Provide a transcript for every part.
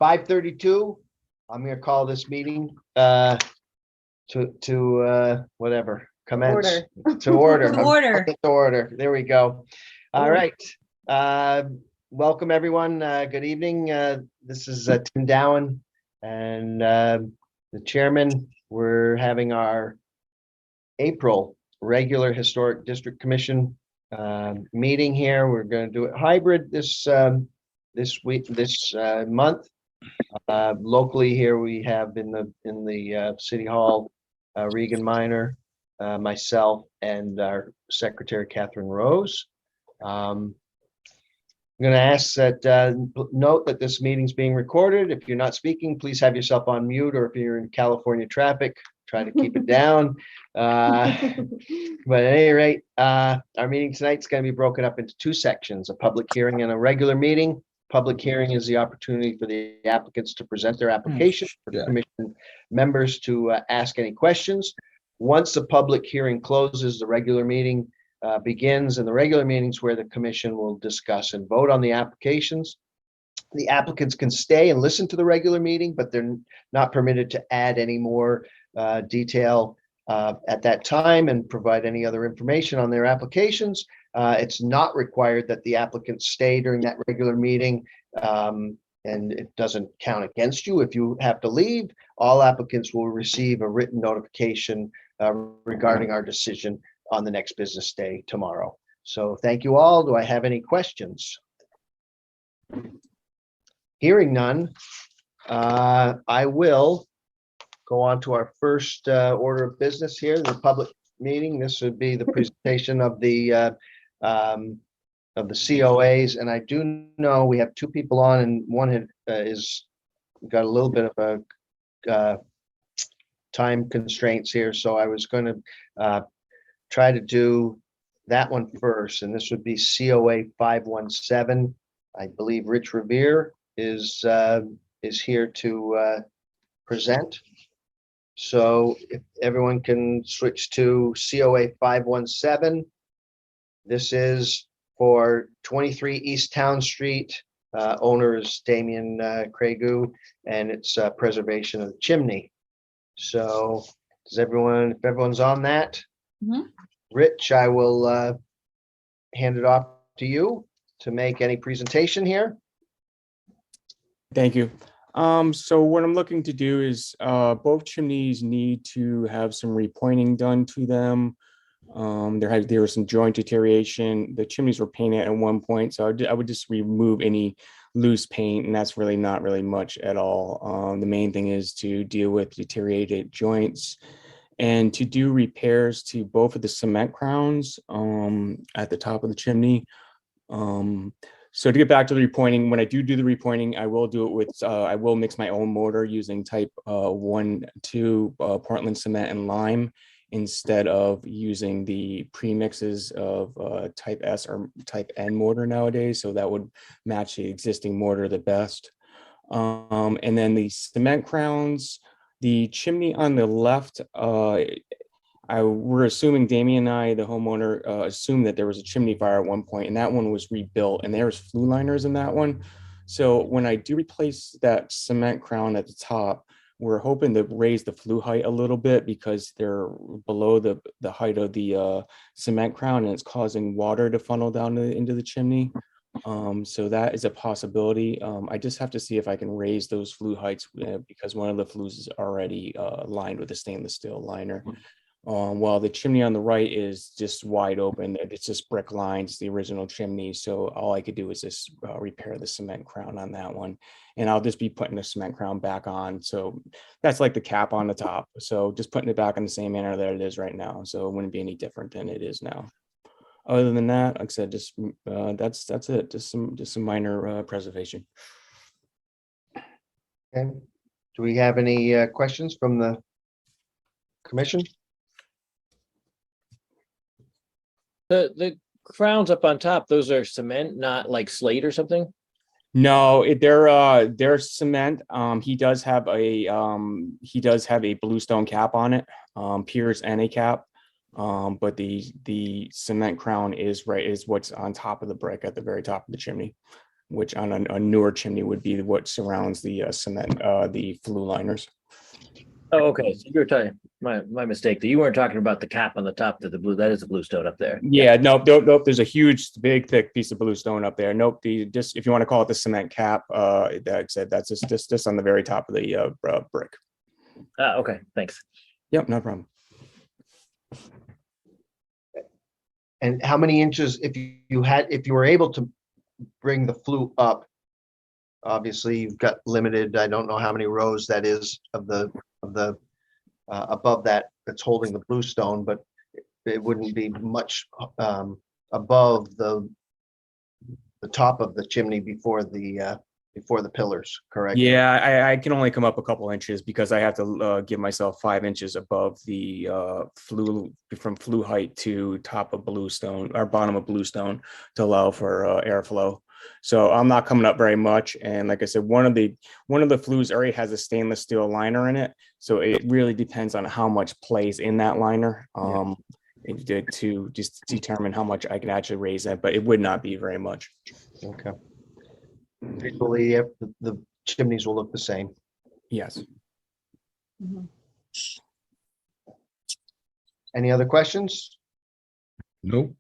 5:32. I'm going to call this meeting to whatever commence to order. To order. To order. There we go. All right. Welcome everyone. Good evening. This is Tim Dowen and the chairman. We're having our April regular Historic District Commission meeting here. We're going to do it hybrid this month. Locally here we have in the City Hall, Regan Minor, myself, and our secretary Catherine Rose. I'm going to ask that note that this meeting is being recorded. If you're not speaking, please have yourself on mute, or if you're in California traffic, try to keep it down. But at any rate, our meeting tonight is going to be broken up into two sections: a public hearing and a regular meeting. Public hearing is the opportunity for the applicants to present their application, for the commission members to ask any questions. Once the public hearing closes, the regular meeting begins, and the regular meetings where the commission will discuss and vote on the applications. The applicants can stay and listen to the regular meeting, but they're not permitted to add any more detail at that time and provide any other information on their applications. It's not required that the applicants stay during that regular meeting, and it doesn't count against you if you have to leave. All applicants will receive a written notification regarding our decision on the next business day tomorrow. So thank you all. Do I have any questions? Hearing none, I will go on to our first order of business here, the public meeting. This would be the presentation of the COAs, and I do know we have two people on, and one is got a little bit of a time constraints here, so I was going to try to do that one first, and this would be COA 517. I believe Rich Revere is here to present. So if everyone can switch to COA 517. This is for 23 East Town Street. Owner is Damien Craigu, and it's preservation of the chimney. So if everyone's on that, Rich, I will hand it off to you to make any presentation here. Thank you. So what I'm looking to do is both chimneys need to have some repointing done to them. There was some joint deterioration. The chimneys were painted at one point, so I would just remove any loose paint, and that's really not really much at all. The main thing is to deal with deteriorated joints and to do repairs to both of the cement crowns at the top of the chimney. So to get back to the repointing, when I do the repointing, I will do it with, I will mix my own mortar using type 1-2 Portland cement and lime, instead of using the premixes of type S or type N mortar nowadays. So that would match the existing mortar the best. And then the cement crowns, the chimney on the left, we're assuming Damien and I, the homeowner, assumed that there was a chimney fire at one point, and that one was rebuilt, and there was flue liners in that one. So when I do replace that cement crown at the top, we're hoping to raise the flue height a little bit because they're below the height of the cement crown, and it's causing water to funnel down into the chimney. So that is a possibility. I just have to see if I can raise those flue heights because one of the flues is already lined with a stainless steel liner. While the chimney on the right is just wide open, it's just brick lines, the original chimney. So all I could do is just repair the cement crown on that one. And I'll just be putting the cement crown back on. So that's like the cap on the top. So just putting it back in the same manner that it is right now. So it wouldn't be any different than it is now. Other than that, like I said, just that's it. Just some minor preservation. Okay. Do we have any questions from the commission? The crowns up on top, those are cement, not like slate or something? No, they're cement. He does have a bluestone cap on it, piers and a cap. But the cement crown is what's on top of the brick at the very top of the chimney. which on a newer chimney would be what surrounds the cement, the flue liners. Oh, okay, so you were talking, my mistake, you weren't talking about the cap on the top that that is the bluestone up there. Yeah, nope. There's a huge, big, thick piece of bluestone up there. Nope. Just if you want to call it the cement cap, that said, that's just on the very top of the brick. Okay, thanks. Yep, no problem. And how many inches, if you were able to bring the flue up, obviously you've got limited, I don't know how many rows that is of the above that's holding the bluestone, but it wouldn't be much above the top of the chimney before the pillars, correct? Yeah, I can only come up a couple inches because I have to give myself 5 inches above the flue, from flue height to top of bluestone or bottom of bluestone, to allow for airflow. So I'm not coming up very much. And like I said, one of the flues already has a stainless steel liner in it. So it really depends on how much plays in that liner to just determine how much I can actually raise that, but it would not be very much. Okay. Visually, the chimneys will look the same. Yes. Any other questions? Nope.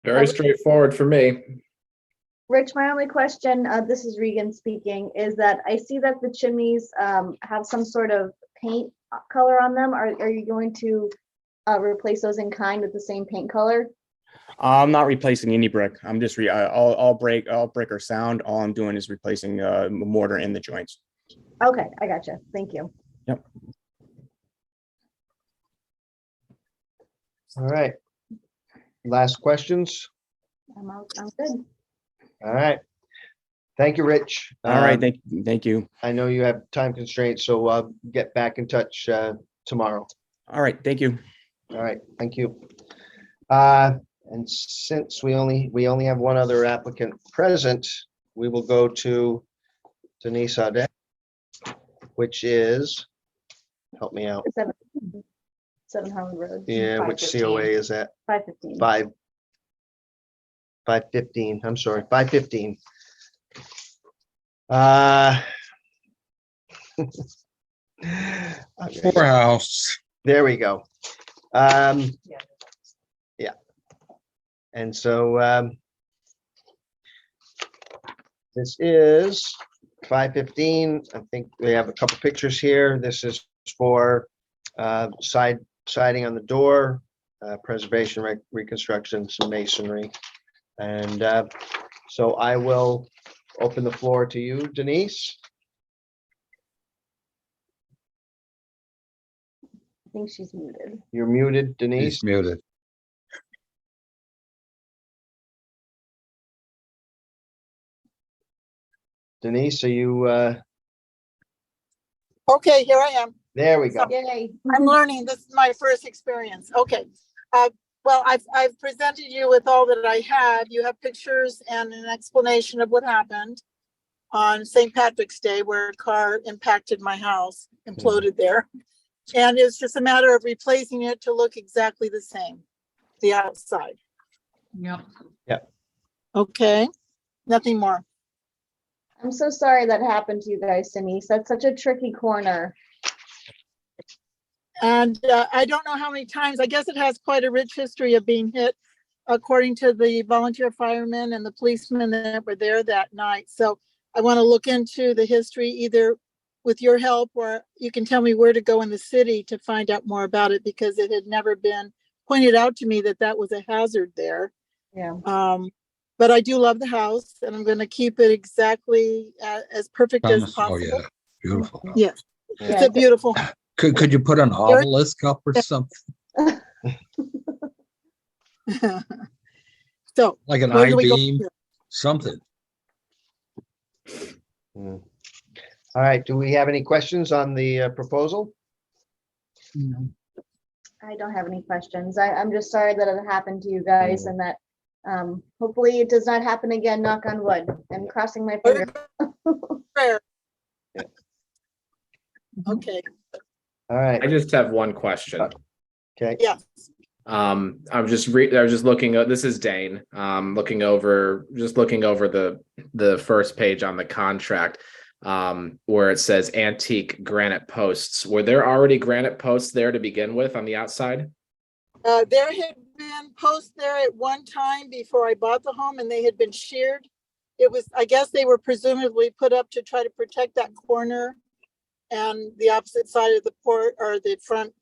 Very straightforward for me. Rich, my only question, this is Regan speaking, is that I see that the chimneys have some sort of paint color on them. Are you going to replace those in kind with the same paint color? I'm not replacing any brick. I'm just all brick or sound. All I'm doing is replacing mortar in the joints. Okay, I gotcha. Thank you. Yep. All right. Last questions? I'm good. All right. Thank you, Rich. All right. Thank you. I know you have time constraints, so get back in touch tomorrow. All right. Thank you. All right. Thank you. And since we only have one other applicant present, we will go to Denise Audet, which is, help me out. 7 Harley Road. Yeah, which 515. COA is that? 515. 515. I'm sorry, 515. Okay, Poorhouse. there we go. Yeah. And so this is 515. I think we have a couple pictures here. This is for siding on the door, preservation, reconstruction, some masonry. And so I will open the floor to you, Denise. I think she's muted. You're muted, Denise. He's muted. Denise, are you, Okay, here I am. there we go. Yay. I'm learning. This is my first experience. Okay. Well, I've presented you with all that I had. You have pictures and an explanation of what happened on St. Patrick's Day, where a car impacted my house, imploded there. And it's just a matter of replacing it to look exactly the same, the outside. Yep. Okay, nothing more. I'm so sorry that happened to you guys, Denise. That's such a tricky corner. And I don't know how many times, I guess it has quite a rich history of being hit, according to the volunteer firemen and the policemen that were there that night. So I want to look into the history, either with your help, or you can tell me where to go in the city to find out more about it, because it had never been pointed out to me that that was a hazard there. Yeah. But I do love the house, and I'm going to keep it exactly as perfect as Oh, possible. yeah, beautiful. Yes, Yeah. it's a beautiful. Could you put an obelisk up or something, So like an where do we go I-beam, here? something? All right, do we have any questions on the proposal? I don't have any questions. I'm just sorry that it happened to you guys, and that hopefully it does not happen again, knock on wood. I'm crossing my fingers. Prayer. Yeah. Okay, All right, I just have one question. okay. yes. I was just looking, this is Dane, looking over the first page on the contract, where it says antique granite posts. Were there already granite posts there to begin with on the outside? There had been posts there at one time before I bought the home, and they had been sheared. It was, I guess they were presumably put up to try to protect that corner and the opposite side of the port or the front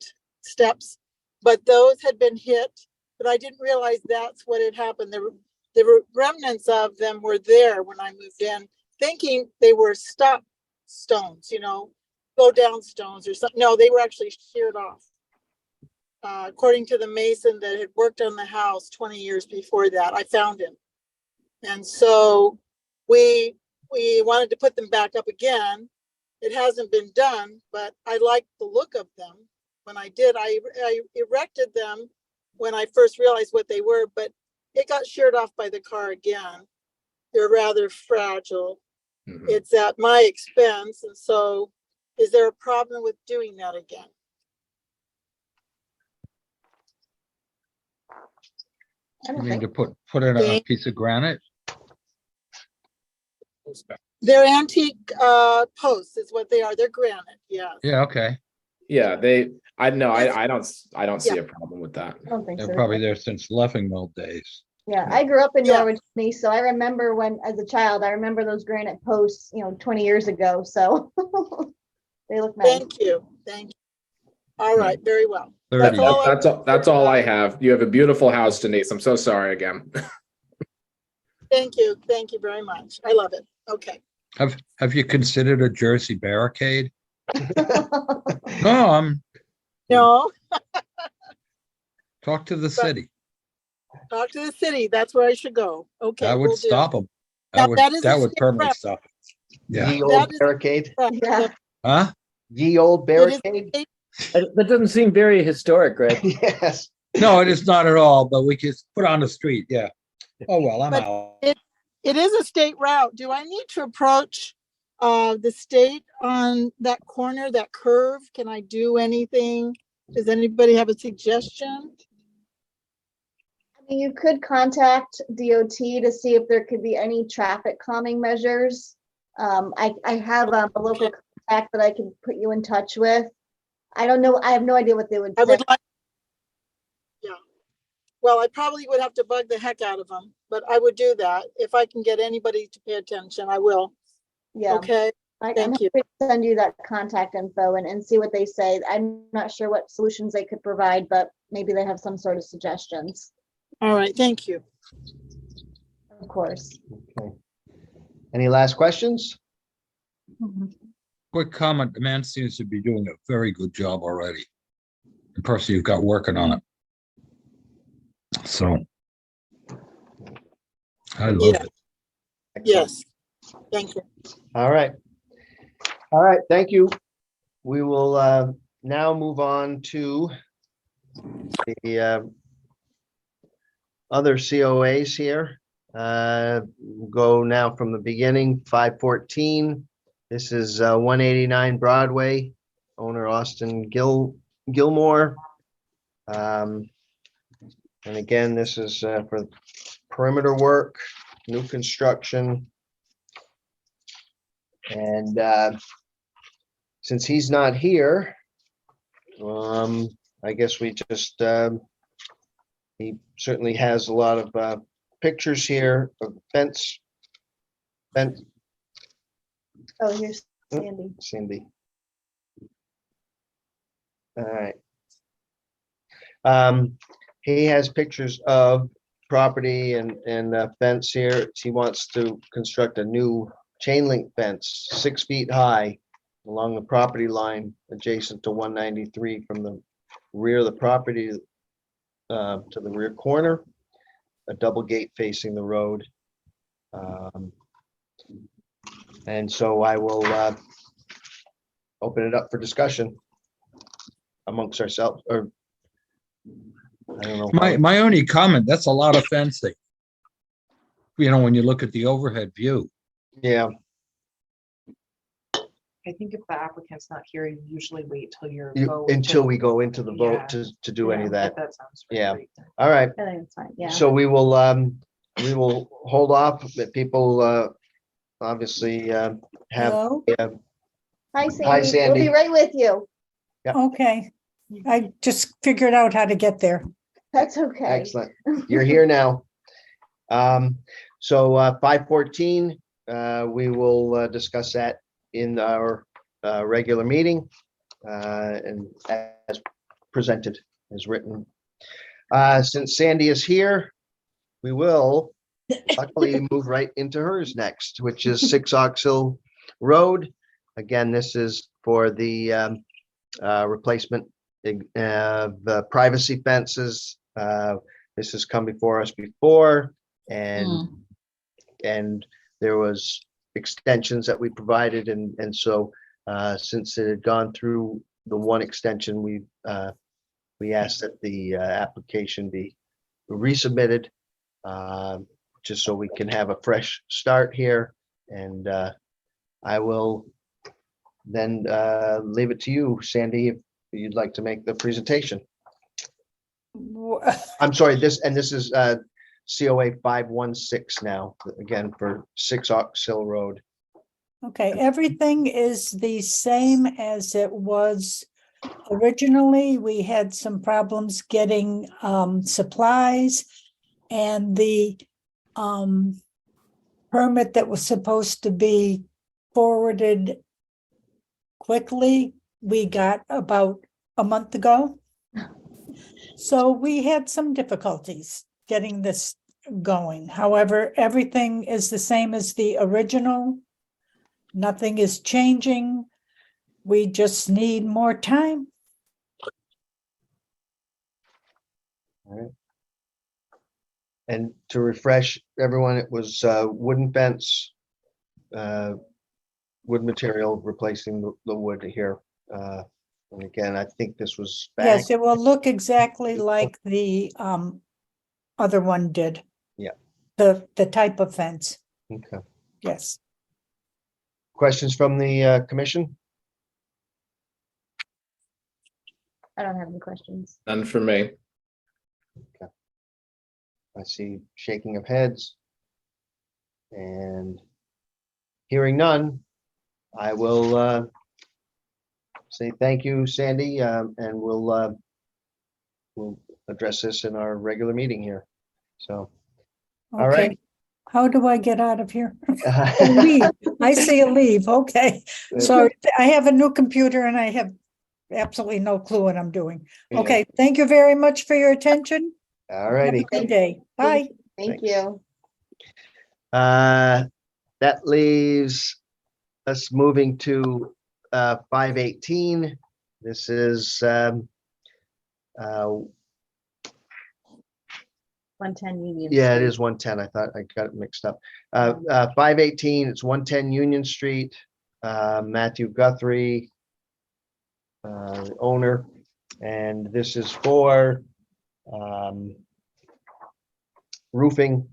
steps. But those had been hit, but I didn't realize that's what had happened. The remnants of them were there when I moved in, thinking they were stop stones, go down stones or something. No, they were actually sheared off. According to the mason that had worked on the house 20 years before that, I found him. And so we wanted to put them back up again. It hasn't been done, but I liked the look of them. When I did, I erected them when I first realized what they were, but it got sheared off by the car again. They're rather fragile. Mhm. It's at my expense. And so is there a problem with doing that again? I You don't mean think, to put it on a piece of granite? They're antique posts is what they are. They're granite, yes. Yeah, okay. Yeah, I don't see a problem with that. I don't think They're so. probably there since Leffingwell days. Yeah, I grew up in Yeah. Norwich, so I remember when, as a child, I remember those granite posts, 20 years ago, so they look nice. Thank you. Thank you. All right, very well. 30. all I- That's all I have. You have a beautiful house, Denise. I'm so sorry again. Thank you. Thank you very much. I love it. Okay. Have you considered a Jersey barricade? No, No, talk to the city. talk to the city. That's where I should go. Okay. That would will do. stop them. Now, that is a That would state permanently rep. stop it. Yeah. Ye That old is- barricade, Yeah. Huh? ye old It is- barricade. That doesn't seem very historic, Greg. Yes. No, it is not at all, but we could put on the street, yeah. Oh, well, I'm But out. It is a state route. Do I need to approach the state on that corner, that curve? Can I do anything? Does anybody have a suggestion? I mean, you could contact DOT to see if there could be any traffic calming measures. I have a local contact that I can put you in touch with. I don't know, I have no idea what they would I say. would like. Yeah. Well, I probably would have to bug the heck out of them, but I would do that. If I can get anybody to pay attention, I will. Yeah, Okay. I'm thank you. happy to send you that contact info and see what they say. I'm not sure what solutions they could provide, but maybe they have some sort of suggestions, All right. Thank you. of course. Okay. Any last questions? Quick comment, the man seems to be doing a very good job already. The person you've got working on it. So. I love Yeah. it. Yes. Thank you. All right. All right, thank you. We will now move on to the other COAs here. We'll go now from the beginning, 514. This is 189 Broadway, owner Austin Gilmore. And again, this is for perimeter work, new construction. And since he's not here, I guess we just, he certainly has a lot of pictures here of the fence. Oh, here's Sandy. Cindy. All right. He has pictures of property and fence here. He wants to construct a new chain link fence, 6 feet high along the property line adjacent to 193 from the rear of the property to the rear corner, a double gate facing the road. And so I will open it up for discussion amongst ourselves, or I don't know. My only comment, that's a lot of fencing. You know, when you look at the overhead view. Yeah. I think if the applicant's not here, you usually wait till you're. Until we go into the vote Yeah. to do any of that. That sounds. Yeah. great. All right. I think it's fine, yeah. So we will hold off, but people, obviously, have, Hello? Hi, Sandy. We'll Sandy. be right with you. Okay. I just figured out how to get there. That's okay. excellent. You're here now. So 5:14, we will discuss that in our regular meeting, and as presented, as written. Since Sandy is here, we will luckily move right into hers next, which is 6 Ox Hill Road. Again, this is for the replacement of the privacy fences. This has come before us before, and there was extensions that we provided, and so since it had gone through the one extension, we asked that the application be resubmitted, just so we can have a fresh start here. And I will then leave it to you, Sandy, if you'd like to make the presentation. I'm sorry, this is COA 516 now, again, for 6 Ox Hill Road. Okay, everything is the same as it was originally. We had some problems getting supplies, and the permit that was supposed to be forwarded quickly, we got about a month ago. So we had some difficulties getting this going. However, everything is the same as the original. Nothing is changing. We just need more time. All right. And to refresh everyone, it was wooden fence, wood material replacing the wood here. And again, I think this was back. Yes, it will look exactly like the other one did. Yeah. The type of fence, Okay. yes. Questions from the commission? I don't have any questions. None for me. I see shaking of heads. And hearing none, I will say thank you, Sandy, and we'll address this in our regular meeting here. So, all right. Okay. How do I get out of here? Leave. I see a leave, okay. So I have a new computer and I have absolutely no clue what I'm doing. Yeah. Okay, thank you very much for your attention. All Have a righty. good day. Bye. Thank Thanks. you. That leaves us moving to 518. This is 110 Union. yeah, it Street. is 110. I thought I got it mixed up. 518, it's 110 Union Street. Matthew Guthrie, the owner, and this is for roofing.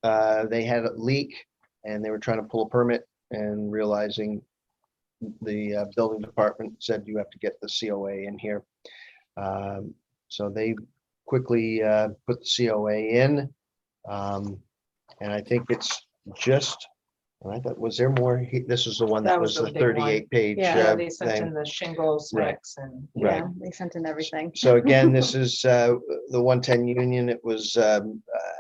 They had a leak and they were trying to pull a permit, and realizing the building department said you have to get the COA in here. So they quickly put the COA in. And I think it's just, I thought, was there more? This was the one that That was was the the big one. 38-page Yeah, they sent thing. in the shingle Right. specs and. Right. Yeah, they sent in everything. So again, this is the 110 Union. It was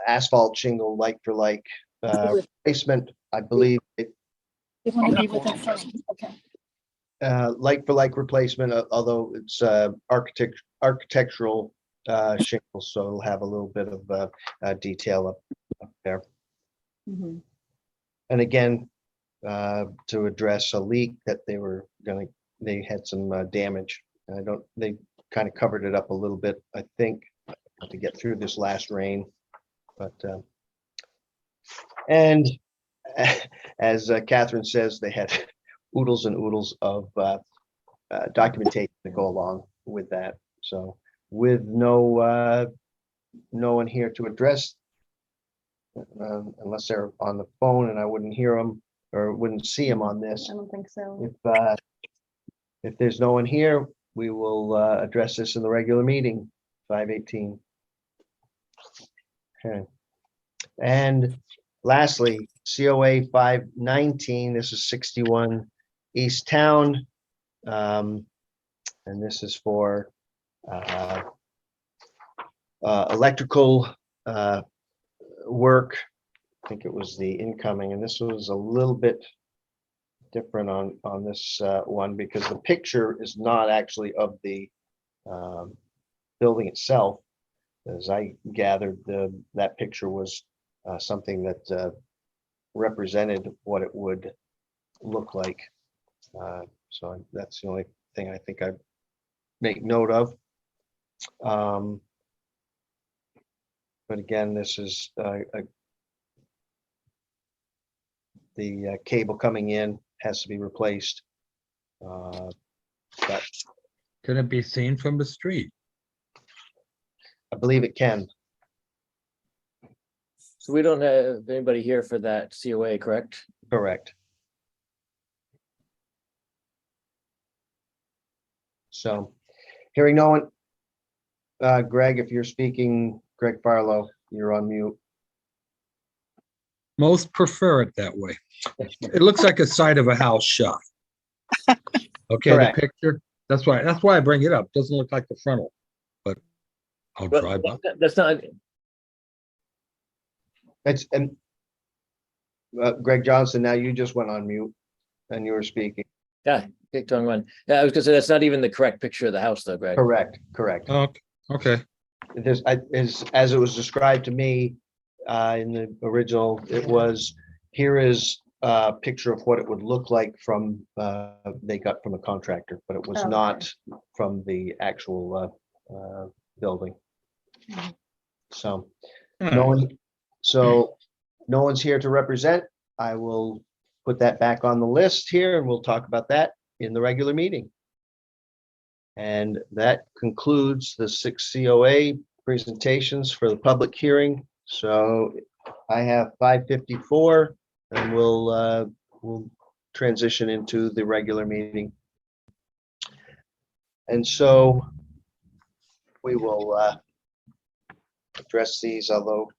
asphalt shingle, like for like replacement, I believe. You want to be with us first? Okay. Like for like replacement, although it's architectural shingles, so it'll have a little bit of detail up there. Mhm. And again, to address a leak that they had some damage. And they kind of covered it up a little bit, I think, to get through this last rain. But, and as Catherine says, they had oodles and oodles of documentation to go along with that. So with no one here to address, unless they're on the phone and I wouldn't hear them, or wouldn't see him on this. I don't think so. If there's no one here, we will address this in the regular meeting, 5:18. Okay. And lastly, COA 519, this is 61 East Town. And this is for electrical work. I think it was the incoming, and this was a little bit different on this one because the picture is not actually of the building itself. As I gathered, that picture was something that represented what it would look like. So that's the only thing I think I'd make note of. But again, this is the cable coming in has to be replaced. But Can it be seen from the street? I believe it can. So we don't have anybody here for that COA, correct? Correct. So, hearing no one, Greg, if you're speaking, Greg Barlow, you're on mute. Most prefer it that way. It looks like a side of a house shot. Okay, the Correct. picture, that's why I bring it up. Doesn't look like the frontal, but I'll But drive up. that's not, It's, and Greg Johnson, now you just went on mute and you were speaking. yeah, kicked on one. Yeah, I was gonna say, that's not even the correct picture of the house though, Greg. Correct, correct. Okay, This, as it was described to me in the original, it was, here is a picture of what it would look like from, they got from the contractor, but it was Okay. not from the actual building. So, no one, so no one's here to represent. I will put that back on the list here and we'll talk about that in the regular meeting. And that concludes the 6 COA presentations for the public hearing. So I have 5:54 and we'll transition into the regular meeting. And so we will address these, although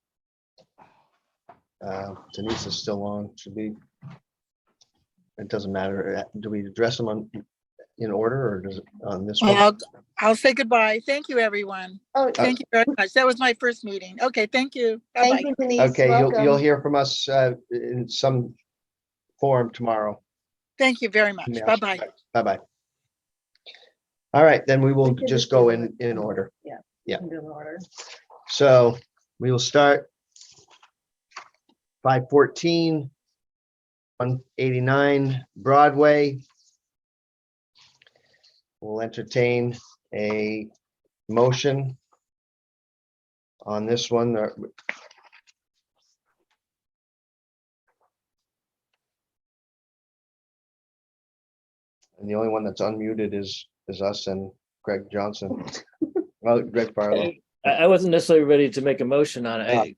Denise is still on, should be. It doesn't matter. Do we address them in order or does it on this one? I'll say goodbye. Thank you, everyone. Oh, Thank you very much. That was my first meeting. Okay, thank you. thank Bye-bye. you, Denise. Okay, you'll Welcome. hear from us in some form tomorrow. Thank you very much. Yes. Bye-bye. Bye-bye. All right, then we will We can just just go do in order. Yeah. Yeah. Do an order. So we will start 514, 189 Broadway. We'll entertain a motion on this one. And the only one that's unmuted is us and Greg Johnson. Well, Greg Barlow. I wasn't necessarily ready to make a motion on it.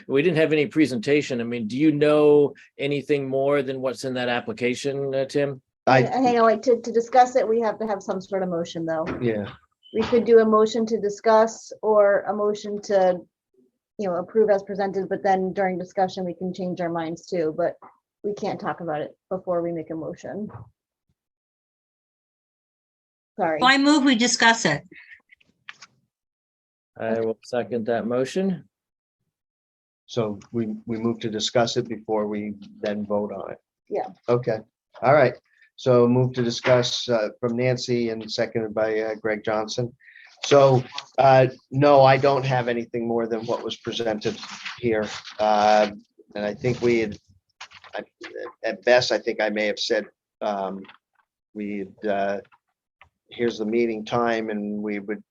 We didn't have any presentation. I mean, do you know anything more than what's in that application, Tim? Hang on, wait, to discuss it, we have to have some sort of motion, though. Yeah, We could do a motion to discuss or a motion to, approve as presented, but then during discussion, we can change our minds too, but we can't talk about it before we make a motion. Sorry. I move we discuss it. I will second that motion. so we move to discuss it before we then vote on it. Yeah. Okay, all right. So move to discuss from Nancy and seconded by Greg Johnson. So no, I don't have anything more than what was presented here. And I think we had, at best, I think I may have said here's the meeting time and we would,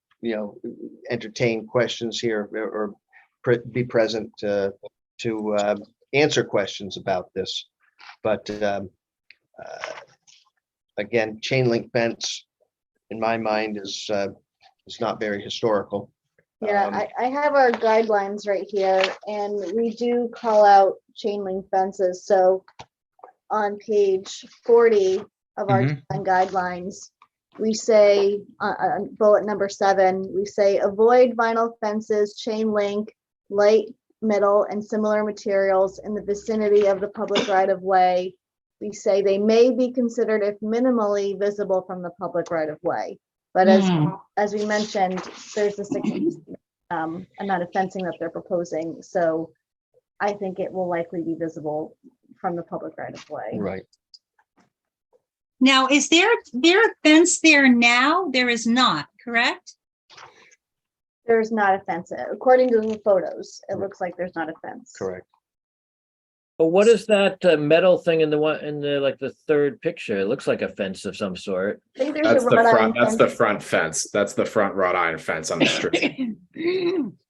entertain questions here or be present to answer questions about this. But again, chain link fence, in my mind, is not very historical. Yeah, I have our guidelines right here, and we do call out chain link fences, so on page 40 of our Mhm. design guidelines, we say, bullet number 7, we say avoid vinyl fences, chain link, light, metal, and similar materials in the vicinity of the public right of way. We say they may be considered if minimally visible from the public right of way. But as we mentioned, there's a significant amount of fencing that they're proposing, so I think it will likely be visible from the public right of way. Right. Now, is there a fence there now? There is not, correct? There's not a fence. According to the photos, it looks like there's not a fence. Correct. But what is that metal thing in the one, in the, like the third picture? It looks like a fence of some sort. I think there's That's a the wrought iron front, that's the fence. front fence. That's the front wrought iron fence on the street.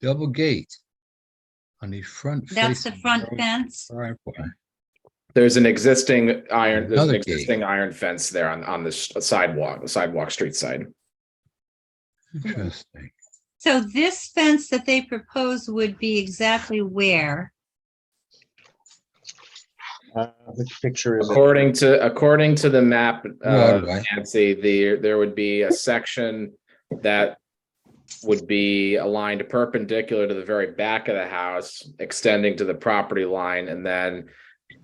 Double gate on the front. That's the facing front road fence. driveway. There's an existing iron, there's an Another gate. existing iron fence there on the sidewalk street side. Interesting. So this fence that they propose would be exactly where? Which picture is it? According to the map, Broadway. Nancy, there would be a section that would be aligned perpendicular to the very back of the house, extending to the property line, and then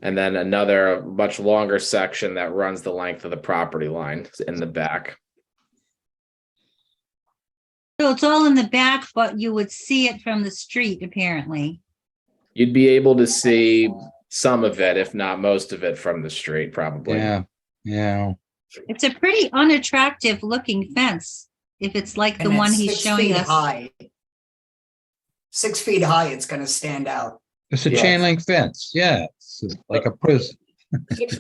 another much longer section that runs the length of the property line in the back. So it's all in the back, but you would see it from the street, apparently. You'd be able to see some of it, if not most of it, from the street, probably. Yeah, yeah. It's a pretty unattractive looking fence, if it's like the And one it's he's 6 showing feet us. high. 6 feet high, it's gonna stand out. It's a Yeah. chain link fence. Yeah, it's like a prison.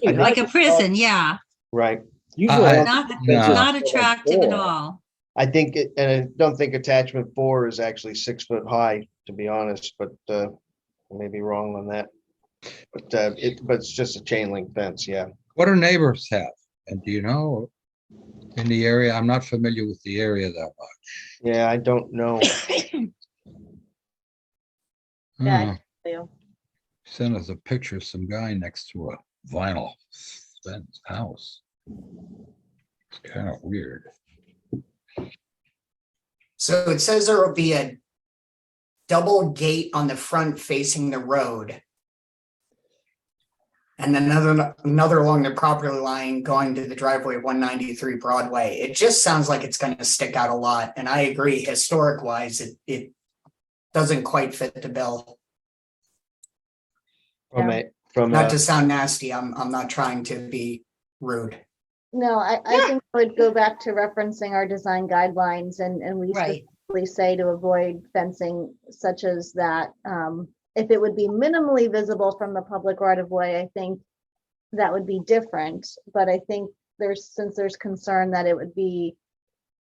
Like a prison, yeah. Right. Usually I- Not, No. not attractive at 4. all. I think, and I don't think attachment 4 is actually 6 foot high, to be honest, but I may be wrong on that. But it's just a chain link fence, yeah. What do neighbors have? And do you know in the area? I'm not familiar with the area that much. Yeah, I don't know. Yeah. Hmm. You. Sent us a picture of some guy next to a vinyl fence house. It's kind of weird. So it says there will be a double gate on the front facing the road. And another along the property line going to the driveway 193 Broadway. It just sounds like it's gonna stick out a lot, and I agree, historic wise, it doesn't quite fit the bill. From Not to sound nasty, I'm not trying to be rude. No, I think I would go back to referencing our design guidelines and we Right. specifically say to avoid fencing such as that. If it would be minimally visible from the public right of way, I think that would be different. But I think since there's concern that it would be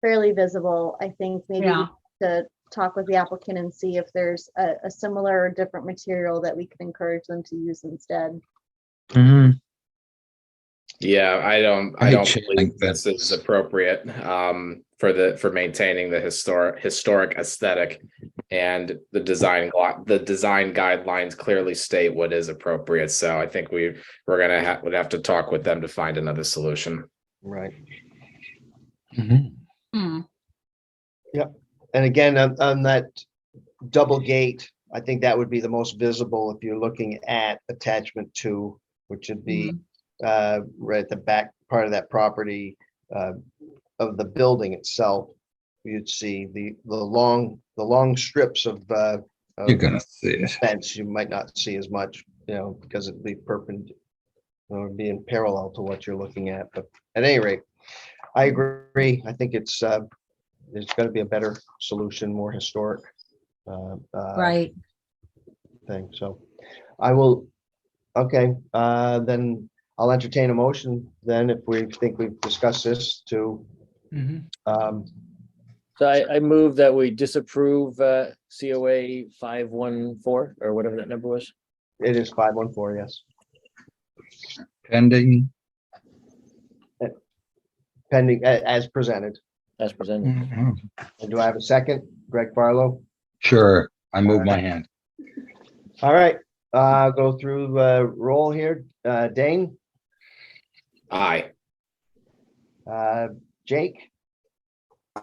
fairly visible, I think maybe Yeah. to talk with the applicant and see if there's a similar or different material that we can encourage them to use instead. Yeah, I I don't hate chain believe link this is fences. appropriate for maintaining the historic aesthetic. And the design guidelines clearly state what is appropriate. So I think would have to talk with them to find another solution. Right. Mhm. Hmm. And again, on that double gate, I think that would be the most visible if you're looking at attachment 2, which would be right at the back part of that property of the building itself. You'd see the long strips of You're gonna see it. fence. You might not see as much, because it'd be perpendicular or be in parallel to what you're looking at. But at any rate, I agree. I think there's got to be a better solution, more historic Right. thing. So I will, okay, then I'll entertain a motion then if we think we've discussed this to, So I move that we disapprove COA 514 or whatever that number was. it is 514, yes. Pending. Pending, as presented. As presented. Mhm. And do I have a second? Greg Barlow? Sure, I move my hand. All right, go through roll here. Dane, Aye. Jake,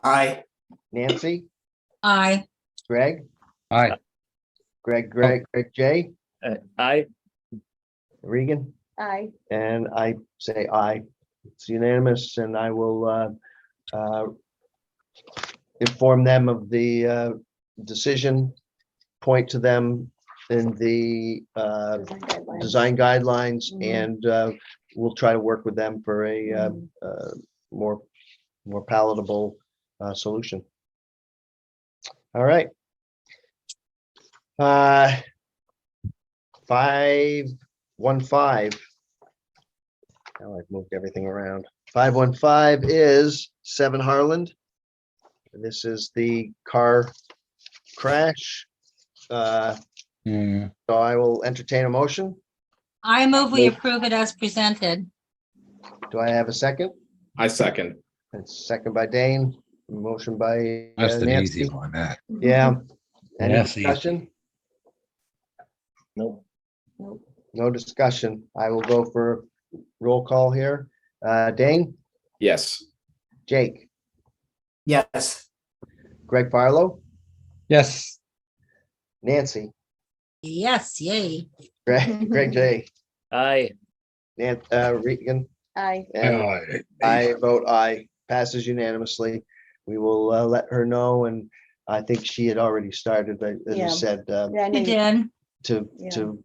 Aye. Nancy, Aye. Greg, Aye. Greg J, Aye. Regan, Aye. and I say aye. It's unanimous, and I will inform them of the decision, point to them in the Design guidelines. design guidelines, Mhm. and we'll try to work with them for a more palatable solution. All right. 515. Now I've moved everything around. 515 is 7 Harland. This is the car crash. So Yeah. I will entertain a motion. I move we Move. approve it as presented. Do I have a second? I second. It's second by Dane, motion by That's an easy Nancy. one, that. Yeah. Any Yes, easy. discussion? Nope. No discussion. I will go for roll call here. Dane, Yes. Jake, Yes. Greg Barlow, Yes. Nancy, Yes, yay. Greg J, Aye. Regan, Aye. and Aye. I vote aye. Passes unanimously. We will let her know, and I think she had already started, but as Yeah. you said, Yeah, I know You you- did. Yeah. to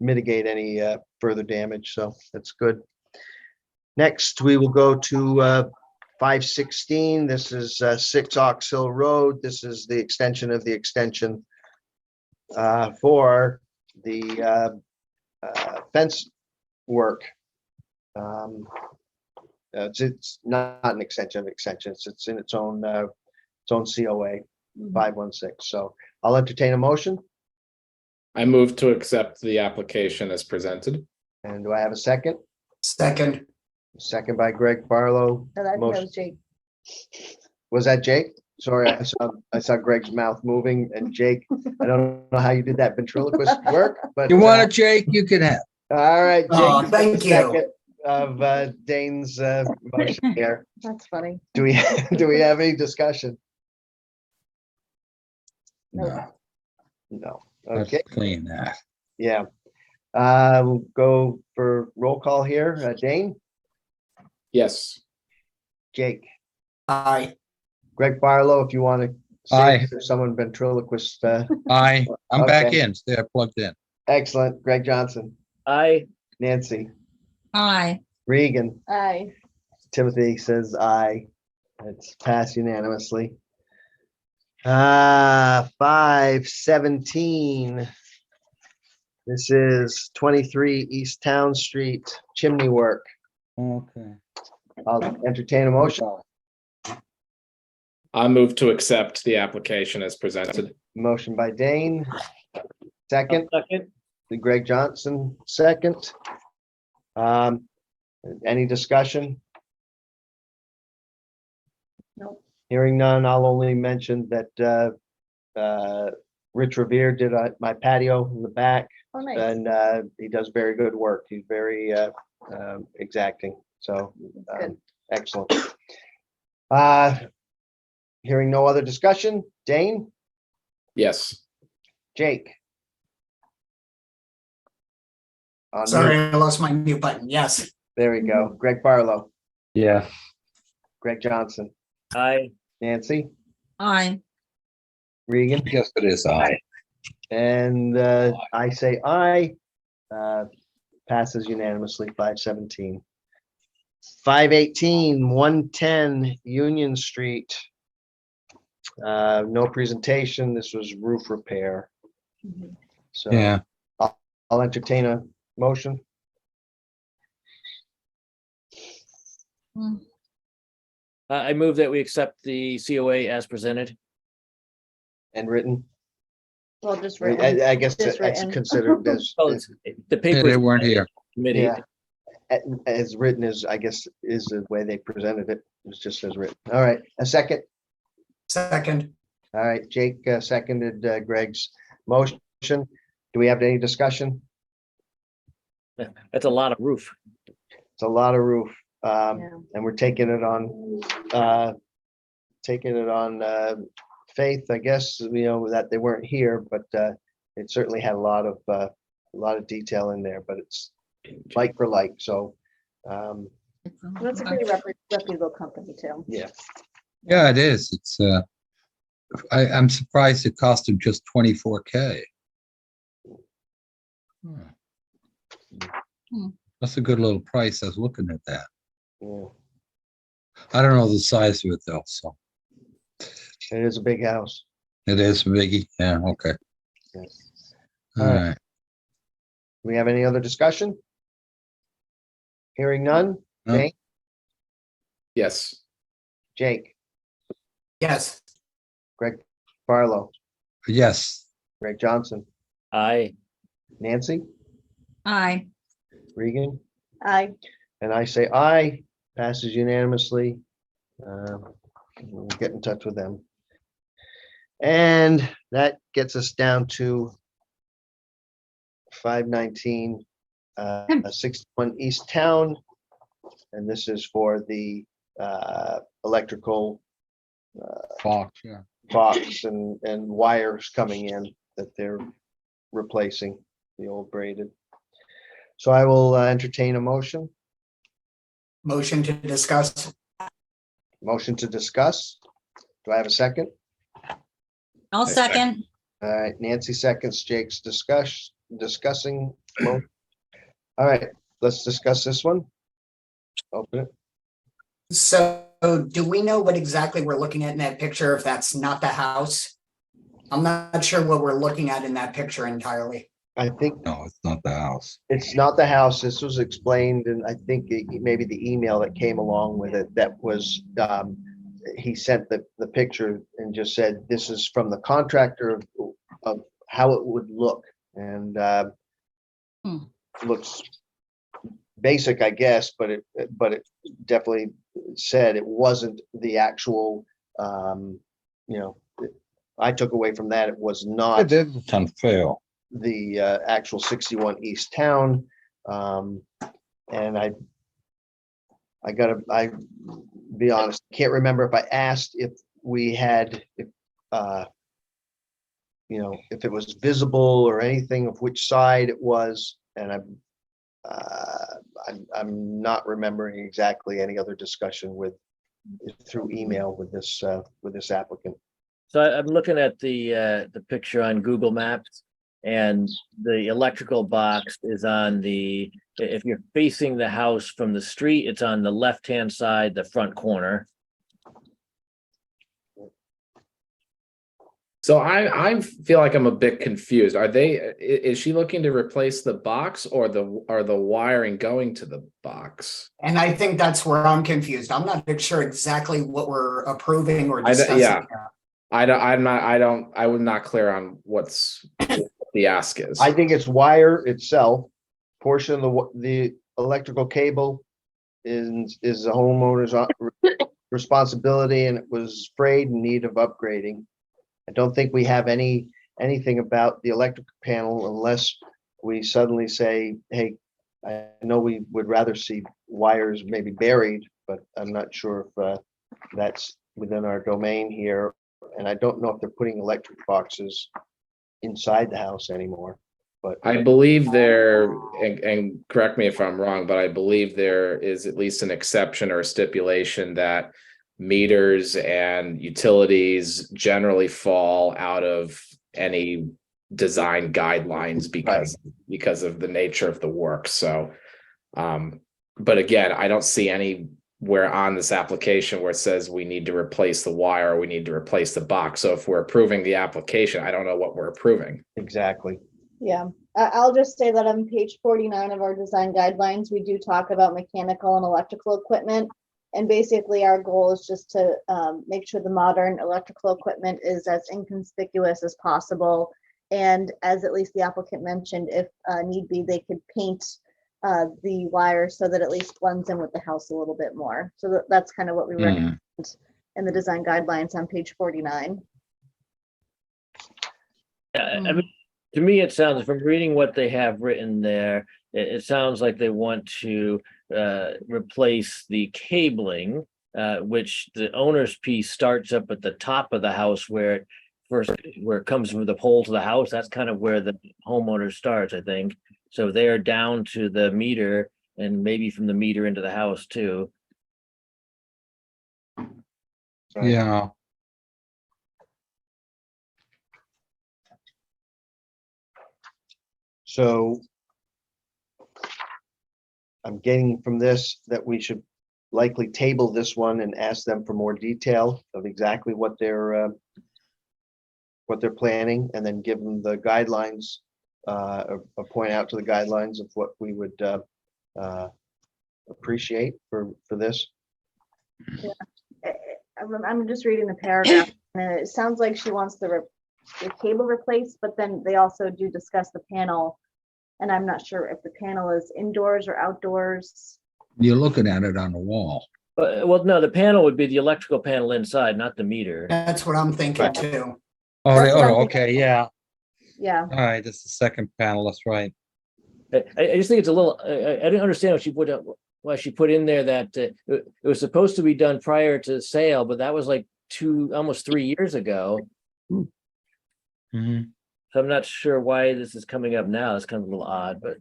mitigate any further damage, so that's good. Next, we will go to 516. This is 6 Ox Hill Road. This is the extension of the extension for the fence work. It's not an extension of extensions. It's in its own COA 516. So I'll entertain a motion. I move to accept the application as presented. And do I have a second? Second. Second by Greg Barlow. Oh, I think that Motion. was Jake. Was that Jake? Sorry, I saw Greg's mouth moving, and Jake, I don't know how you did that ventriloquist work, but. You want it, Jake? You can have. All right. Oh, Jake, thank you. second of Dane's motion here. That's funny. Do we have any discussion? No, No. let's Okay, clean that. yeah. We'll go for roll call here. Dane, Yes. Jake, Aye. Greg Barlow, if you want to Aye. say someone ventriloquist, Aye, I'm back Okay. in. They're plugged in. excellent. Greg Johnson, Aye. Nancy, Aye. Regan, Aye. Timothy says aye. It's passed unanimously. 517. This is 23 East Town Street chimney work. Okay. I'll entertain a motion. I move to accept the application as presented. Motion by Dane. Second, Second. Greg Johnson, second. Any discussion? Nope. Hearing none, I'll only mention that Rich Revere did my patio in the back, Oh, nice. and he does very good work. He's very exacting, so Good. excellent. Hearing no other discussion, Dane, Yes. Jake. On mute. Sorry, I lost my mute button. Yes. There we go. Greg Barlow, Yeah. Greg Johnson, Aye. Nancy, Aye. Regan, Yes, it is. Aye. and I say aye. Passes unanimously, 517. 518, 110 Union Street. No presentation. This was roof repair. Mhm. So Yeah. I'll entertain a motion. I move that we accept the COA as presented. And written. Well, just I written. I guess Just it's written. considered as, Oh, it's- the Yeah, paper. they weren't here. Committee. yeah. As written as, I guess, is the way they presented it. It's just as written. All right, a second. Second. All right, Jake seconded Greg's motion. Do we have any discussion? That's a lot of roof. It's a lot of roof. Yeah. And we're taking it on faith, I guess, that they weren't here, but it certainly had a lot of detail in there, but it's like for like, so That's a pretty reputable company too. yeah. Yeah, it is. It's, I'm surprised it cost him just 24K. That's a good little price. I was looking at that. Yeah. I don't know the size of it though, so It is a big house. it is biggie. Yeah, okay. Yes. All All right. right. Do we have any other discussion? Hearing none? No. Jake? Yes. Jake, Yes, Greg Barlow, Yes, Greg Johnson, I, Nancy, Aye. Regan, I, and I say aye, passes unanimously. We'll get in touch with them. And that gets us down to 519, 61 East Town. And this is for the electrical Fox, yeah. box and wires coming in that they're replacing, the old braided. So I will entertain a motion. motion to discuss. Motion to discuss. Do I have a second? I'll second. All right, Nancy seconds, Jake's discussing. All right, let's discuss this one. Open it. So do we know what exactly we're looking at in that picture if that's not the house? I'm not sure what we're looking at in that picture entirely. I think No, it's not the house. it's not the house. This was explained, and I think maybe the email that came along with it, that was, he sent the picture and just said, this is from the contractor of how it would look. And looks basic, I guess, but it definitely said it wasn't the actual, I took away from that, it was It not did unfail. the actual 61 East Town. And I be honest, can't remember if I asked if we had, if it was visible or anything of which side it was. And I'm not remembering exactly any other discussion through email with this applicant. so I'm looking at the picture on Google Maps. And the electrical box is if you're facing the house from the street, it's on the left-hand side, the front corner. So I feel like I'm a bit confused. Is she looking to replace the box or the wiring going to the box? And I think that's where I'm confused. I'm not sure exactly what we're approving or discussing. Yeah. here. I was not clear on what the ask is. I think it's wire itself, portion of the electrical cable is the homeowner's responsibility, and it was frayed in need of upgrading. I don't think we have anything about the electric panel unless we suddenly say, hey, I know we would rather see wires maybe buried, but I'm not sure if that's within our domain here. And I don't know if they're putting electric boxes inside the house anymore, but I believe there, and correct me if I'm wrong, but I believe there is at least an exception or a stipulation that meters and utilities generally fall out of any design guidelines because of the nature of the work. So, but again, I don't see anywhere on this application where it says we need to replace the wire or we need to replace the box. So if we're approving the application, I don't know what we're approving. exactly. yeah. I'll just say that on page 49 of our design guidelines, we do talk about mechanical and electrical equipment. And basically our goal is just to make sure the modern electrical equipment is as inconspicuous as possible. And as at least the applicant mentioned, if need be, they could paint the wire so that at least blends in with the house a little bit more. So that's kind of what we recommend in the design guidelines on page 49. I mean, to me, it sounds, from reading what they have written there, it sounds like they want to replace the cabling, which the owner's piece starts up at the top of the house where it comes from the pole to the house. That's kind of where the homeowner starts, I think. So they're down to the meter and maybe from the meter into the house too. Yeah, So I'm getting from this that we should likely table this one and ask them for more detail of exactly what they're planning, and then give them the guidelines, or point out to the guidelines of what we would appreciate for this. I'm just reading the paragraph, and it sounds like she wants the cable replaced, but then they also do discuss the panel. And I'm not sure if the panel is indoors or outdoors. you're looking at it on the wall. But, well, no, the panel would be the electrical panel inside, not the meter. That's what I'm thinking Right. too. Oh, That's what I'm okay, yeah. Yeah, All right, that's the second panel, that's right. I just think it's a little, I didn't understand why she put in there that it was supposed to be done prior to sale, but that was like almost 3 years ago. Mhm. So I'm not sure why this is coming up now. It's kind of a little odd, but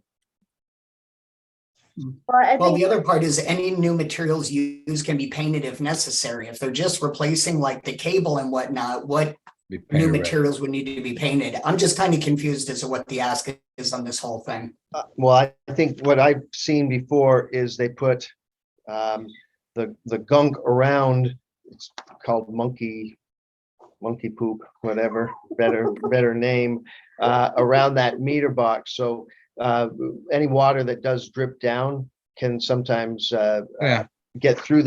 well, I Well, think, the other part is any new materials used can be painted if necessary. If they're just replacing like the cable and whatnot, what Be new painted red. materials would need to be painted? I'm just kind of confused as to what the ask is on this whole thing. Well, I think what I've seen before is they put the gunk around, it's called monkey poop, whatever, better name, around that meter box. So any water that does drip down can sometimes Yeah, get through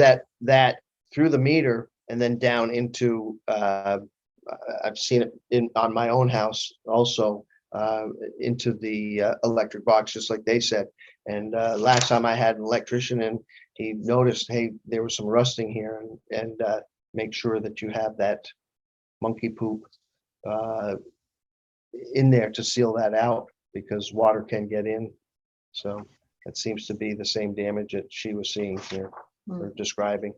through the meter and then down into, I've seen it on my own house also, into the electric box, just like they said. And last time I had an electrician and he noticed, hey, there was some rusting here, and make sure that you have that monkey poop in there to seal that out, because water can get in. So that seems to be the same damage that she was seeing here or describing.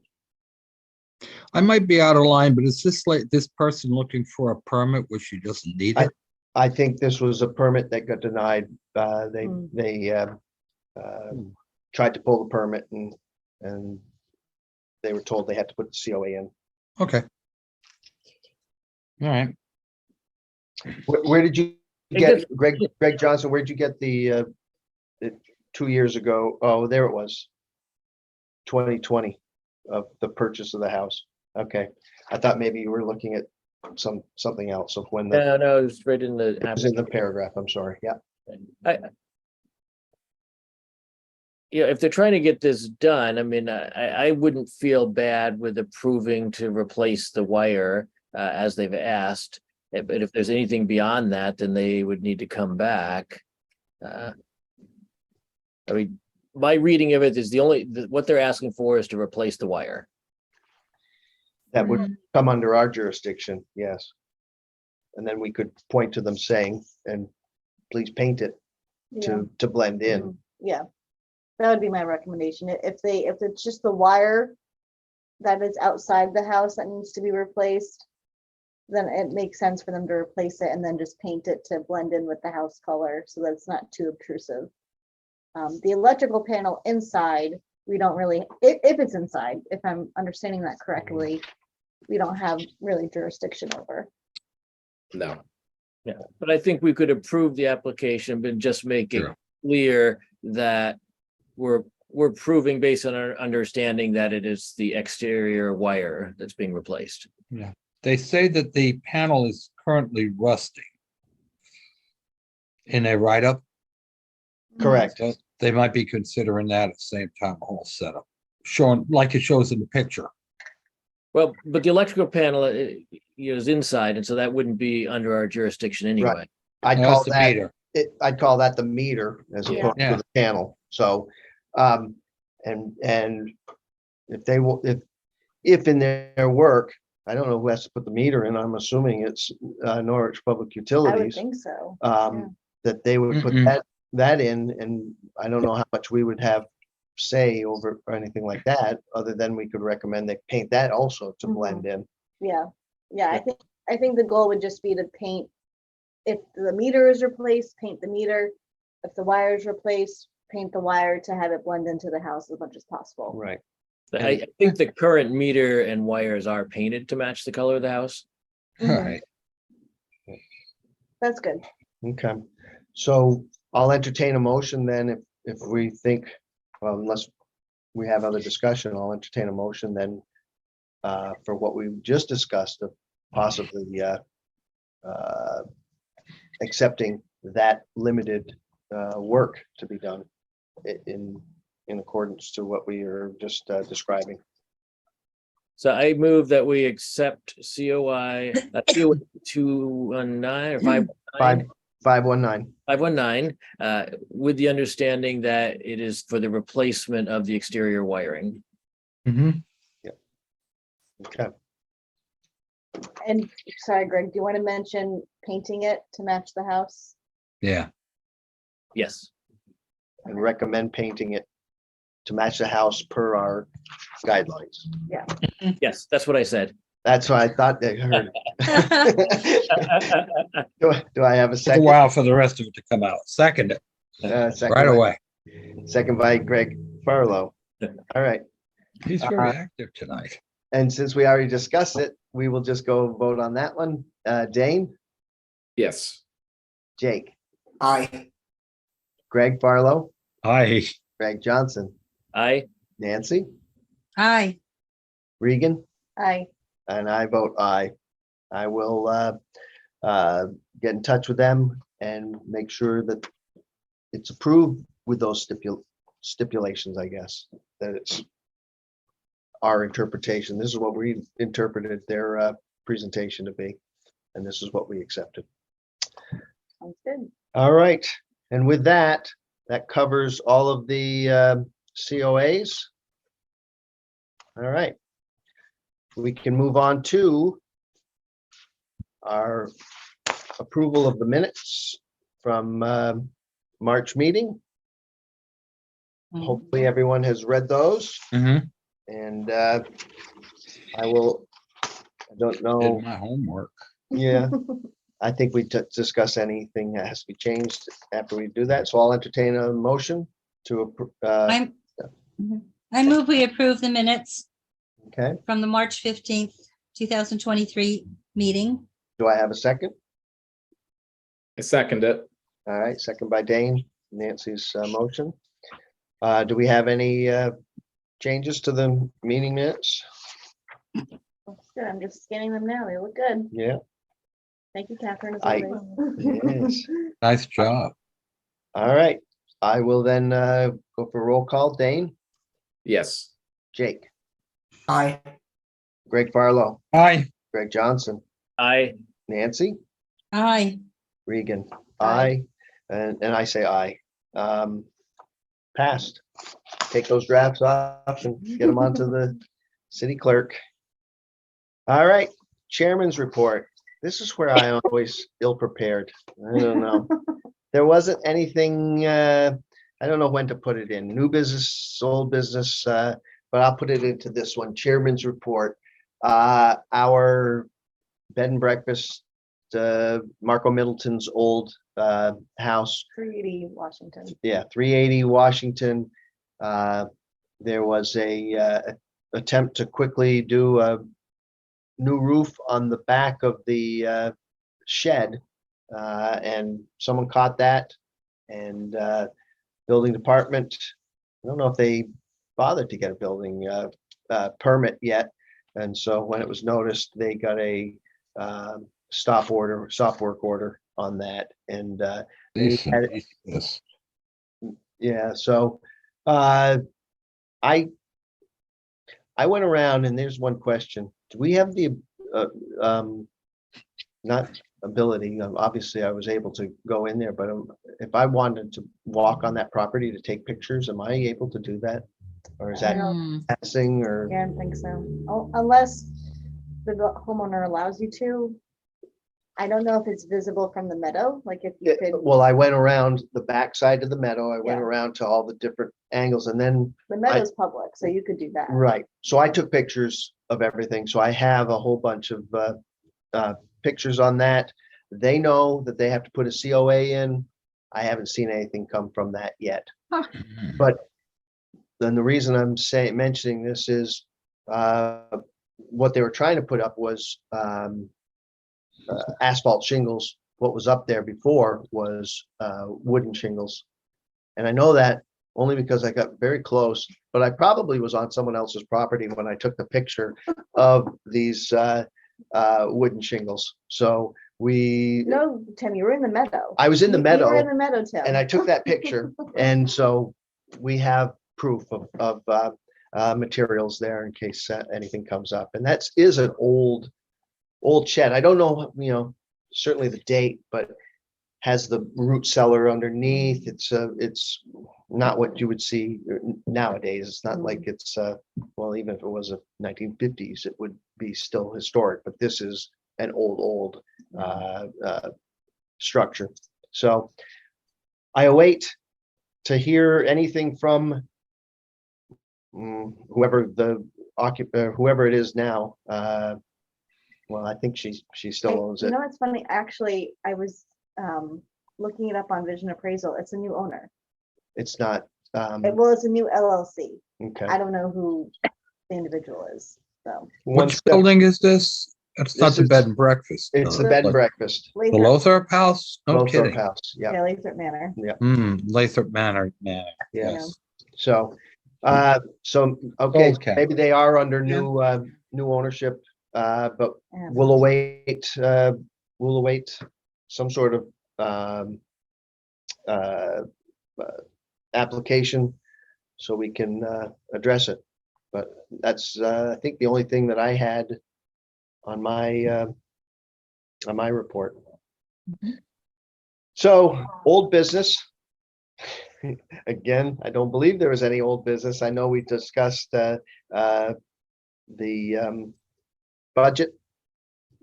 I might be out of line, but is this like this person looking for a permit which she doesn't need it? I think this was a permit that got denied. They tried to pull the permit and they were told they had to put the COA in. Okay. All right. Where did you I get, guess- Greg Johnson, where'd you get the 2 years ago? Oh, there it was. 2020 of the purchase of the house. Okay. I thought maybe you were looking at something else of when the, no, it was right in the. it was in the paragraph. I'm sorry. Yeah. If they're trying to get this done, I mean, I wouldn't feel bad with approving to replace the wire as they've asked. But if there's anything beyond that, then they would need to come back. I mean, my reading of it is what they're asking for is to replace the wire. That would come under our jurisdiction, yes. And then we could point to them saying, and please paint it yeah. to blend in. Yeah, that would be my recommendation. If it's just the wire that is outside the house that needs to be replaced, then it makes sense for them to replace it and then just paint it to blend in with the house color so that it's not too obtrusive. The electrical panel inside, we don't really, if it's inside, if I'm understanding that correctly, we don't have really jurisdiction over. No. Yeah, but I think we could approve the application, but just make it Sure. clear that we're proving based on our understanding that it is the exterior wire that's being replaced. They say that the panel is currently rusting in a write-up. Correct. So they might be considering that at the same time, the whole setup, showing like it shows in the picture. Well, but the electrical panel is inside, and so that wouldn't be under our jurisdiction anyway. I'd That's call the that, meter. I'd call that the meter as Yeah. opposed Yeah. to the panel. So, and if they will, if in their work, I don't know who has to put the meter in. I'm assuming it's Norwich Public I would Utilities. think so. That they would put Mm-mm. that in, and I don't know how much we would have say over or anything like that, other than we could recommend they paint that also to Mhm. blend in. Yeah, yeah, Yeah. I think the goal would just be to paint, if the meter is replaced, paint the meter. If the wire is replaced, paint the wire to have it blend into the house as much as possible. Right. I think the current meter and wires are painted to match the color of the house. All Mhm. right. That's good. Okay. So I'll entertain a motion then if we think, well, unless we have other discussion, I'll entertain a motion then for what we just discussed of possibly accepting that limited work to be done in accordance to what we are just describing. So I move that we accept COI, COI 219 or 519. 519. 519, with the understanding that it is for the replacement of the exterior wiring. Mhm. Okay. And sorry, Greg, do you want to mention painting it to match the house? Yeah, Yes. And recommend painting it to match the house per our guidelines. Yes, that's what I said. That's what I thought they heard. Do I have a took a second? while for the rest of it to come out. Second it, Second right by- away. Second by Greg Farlow. All right. He's very active tonight. And since we already discussed it, we will just go vote on that one. Dane, Yes. Jake, Aye. Greg Farlow, Aye. Greg Johnson, I, Nancy, Aye. Regan, Aye. and I vote aye. I will get in touch with them and make sure that it's approved with those stipulations, I guess, that it's our interpretation. This is what we interpreted their presentation to be, and this is what we accepted. Sounds good. All right, and with that, that covers all of the COAs. All right. We can move on to our approval of the minutes from March meeting. Hopefully, everyone has read those, Mhm. and I don't Did know, my homework. yeah. I think we discuss anything that has to be changed after we do that, so I'll entertain a motion to approve. I'm, I move we approve the minutes Okay, from the March 15th, 2023 meeting. do I have a second? I second it. All right, second by Dane, Nancy's motion. Do we have any changes to the meeting minutes? Looks good. I'm just scanning them now. They look good. Yeah, Thank you, Catherine. as I- always. yes. Nice job. All right. I will then go for roll call. Dane, Yes. Jake, Aye. Greg Farlow, Aye. Greg Johnson, I, Nancy, Aye. Regan, Aye. aye, and I say aye. Passed. Take those drafts off and get them onto the city clerk. All right, chairman's report. This is where I always ill prepared. I don't know. There wasn't anything, I don't know when to put it in, new business, old business, but I'll put it into this one, chairman's report. Our bed and breakfast, Marco Middleton's old house, 380 Washington. yeah, 380 Washington. There was a attempt to quickly do a new roof on the back of the shed, and someone caught that, and building department, I don't know if they bothered to get a building permit yet, and so when it was noticed, they got a stop work order on that, and Decent. Yes. yeah, so I went around, and there's one question. Do we have the not ability, obviously I was able to go in there, but if I wanted to walk on that property to take pictures, am I able to do that? Or is that Hmm. passing or? Yeah, I don't think so. Oh, unless the homeowner allows you to. I don't know if it's visible from the meadow, like if you could, Well, I went around the backside of the meadow. I went Yeah. around to all the different angles and then, the meadow's public, so you could do that. right. So I took pictures of everything. So I have a whole bunch of pictures on that. They know that they have to put a COA in. I haven't seen anything come from that yet. But then the reason I'm mentioning this is what they were trying to put up was asphalt shingles. What was up there before was wooden shingles. And I know that only because I got very close, but I probably was on someone else's property when I took the picture of these wooden shingles. So No, Tim, you were in the meadow. I was in the You were in meadow the meadow, Tim. and I took that picture. And so we have proof of materials there in case anything comes up. And that is an old shed. I don't know, certainly the date, but has the root cellar underneath. It's not what you would see nowadays. It's not like it's well, even if it was a 1950s, it would be still historic, but this is an old structure. So I await to hear anything from whoever whoever it is now. Well, I think she still owns You it. know, it's funny, actually, I was looking it up on Vision Appraisal. It's a new owner. It's not, Well, it's a new LLC. okay. I don't know who the individual is, so. One Which step- building is this? It's not This the is- bed and breakfast. It's the no, bed and but breakfast. The Lothrop House? No Lothrop kidding. House, yeah, Yeah, Lathrop Manor. Lathrop Manor, yeah. yes. So, okay, Old cat. maybe they are under new ownership, but Yeah. we'll await some sort of application so we can address it. But that's I think the only thing that I had on my report. So old business. Again, I don't believe there was any old business. I know we discussed the budget.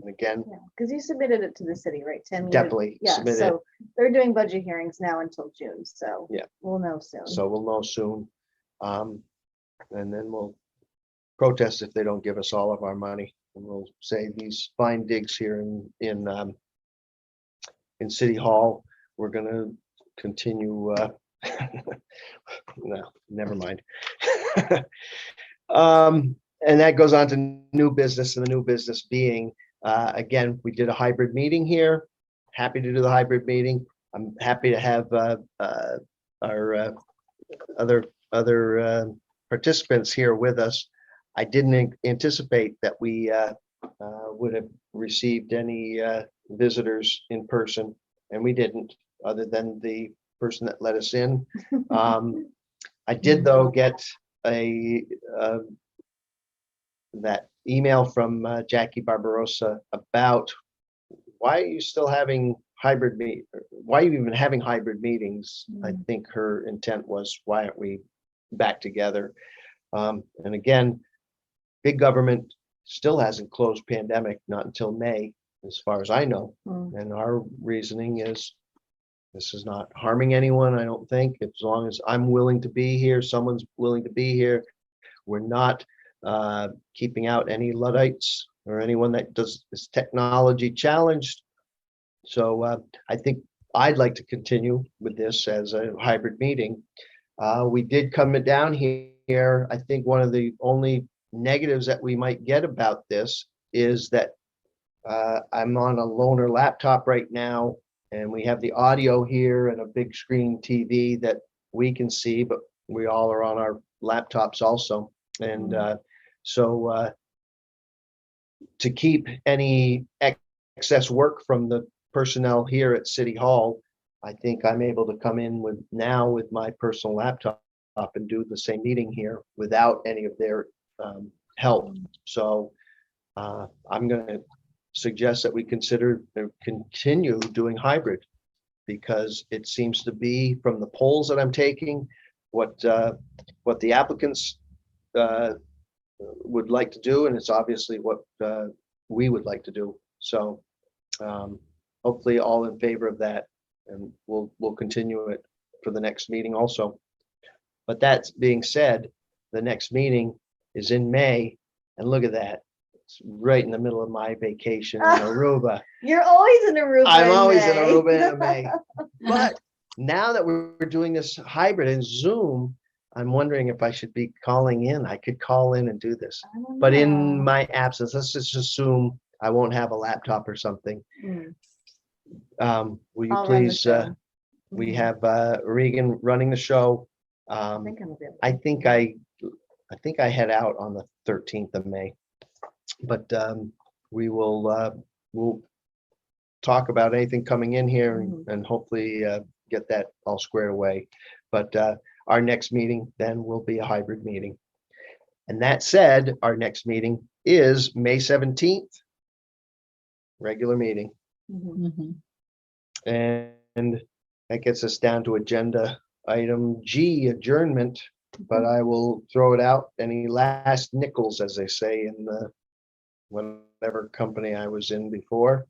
And again, Because you submitted it to the city, right, Tim? You did- definitely Yeah, submit it. so they're doing budget hearings now until June, so. Yeah. We'll know soon. So we'll know soon. And then we'll protest if they don't give us all of our money. And we'll say these fine digs here in City Hall, we're gonna continue, no, never mind. And that goes on to new business, and the new business being, again, we did a hybrid meeting here. Happy to do the hybrid meeting. I'm happy to have our other participants here with us. I didn't anticipate that we would have received any visitors in person, and we didn't, other than the person that let us in. I did, though, get that email from Jackie Barbarossa about why are you still having why are you even having hybrid meetings? I think her intent was, why aren't we back together? And again, big government still hasn't closed pandemic, not until May, as far as I know. And our reasoning is this is not harming anyone, I don't think, as long as I'm willing to be here, someone's willing to be here. We're not keeping out any Luddites or anyone that is technology challenged. So I think I'd like to continue with this as a hybrid meeting. We did come down here. I think one of the only negatives that we might get about this is that I'm on a loaner laptop right now, and we have the audio here and a big screen TV that we can see, but we all are on our laptops also. And so to keep any excess work from the personnel here at City Hall, I think I'm able to come in with my personal laptop and do the same meeting here without any of their help. So I'm going to suggest that we continue doing hybrid, because it seems to be, from the polls that I'm taking, what the applicants would like to do, and it's obviously what we would like to do. So Hopefully all in favor of that, and we'll continue it for the next meeting also. But that being said, the next meeting is in May, and look at that. It's right in the middle of my vacation in Aruba. You're always in Aruba. I'm always in May. Aruba in May. But now that we're doing this hybrid in Zoom, I'm wondering if I should be calling in. I could call in and do this. I don't But in know. my absence, let's just assume I won't have a laptop or something. Will you I'll run the please, show. we Mhm. have Regan running the show. I think I'm available. I think I head out on the 13th of May. But we'll talk about anything coming in here and hopefully get that all squared away. But our next meeting then will be a hybrid meeting. And that said, our next meeting is May 17th, regular meeting. Mhm. And that gets us down to agenda item G, adjournment. But I will throw it out. Any last nickels, as they say in the whatever company I was in before.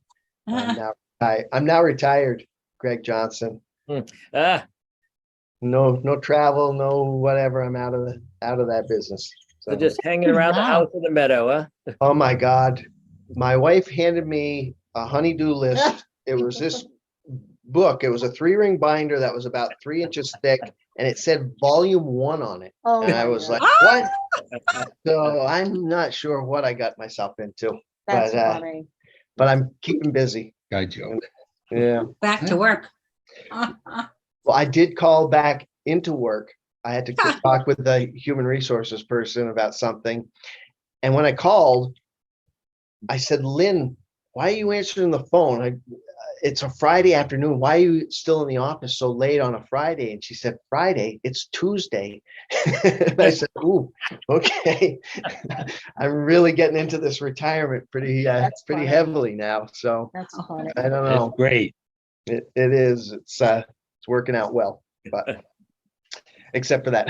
I'm now retired, Greg Johnson. Ah, No travel, no whatever. I'm out of that business. so So, just hanging around the Wow. house in the meadow, huh? oh my God, my wife handed me a honey-do list. It was this book. It was a 3-ring binder that was about 3 inches thick, and it said volume 1 on it. Oh And I my was God. like, what? So I'm not sure what I got myself into, That's but, funny. but I'm keeping busy. Guy joke. Yeah. Back to work. Well, I did call back into work. I had to talk with the human resources person about something. And when I called, I said, Lynn, why are you answering the phone? It's a Friday afternoon. Why are you still in the office so late on a Friday? And she said, Friday, it's Tuesday. And I said, ooh, okay. I'm really getting into this retirement pretty funny. heavily now. So That's funny. I don't That's know. great. It is. It's working out well, but except for that,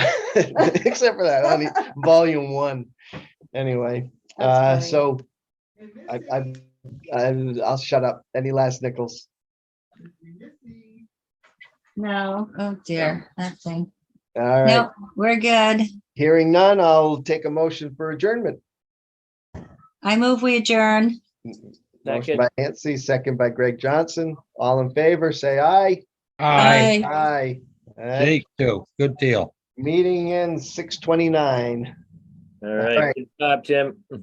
honey, volume 1. Anyway, That's funny. so I'll shut up. Any last nickels? No, oh dear, that thing. All right. No, we're good. Hearing none, I'll take a motion for adjournment. I move we adjourn. Motion by Nancy, second by Greg Johnson. All in favor, say aye. Aye. Aye. All right. Jake too. Good deal. Meeting ends 6:29. All right, good job, Jim.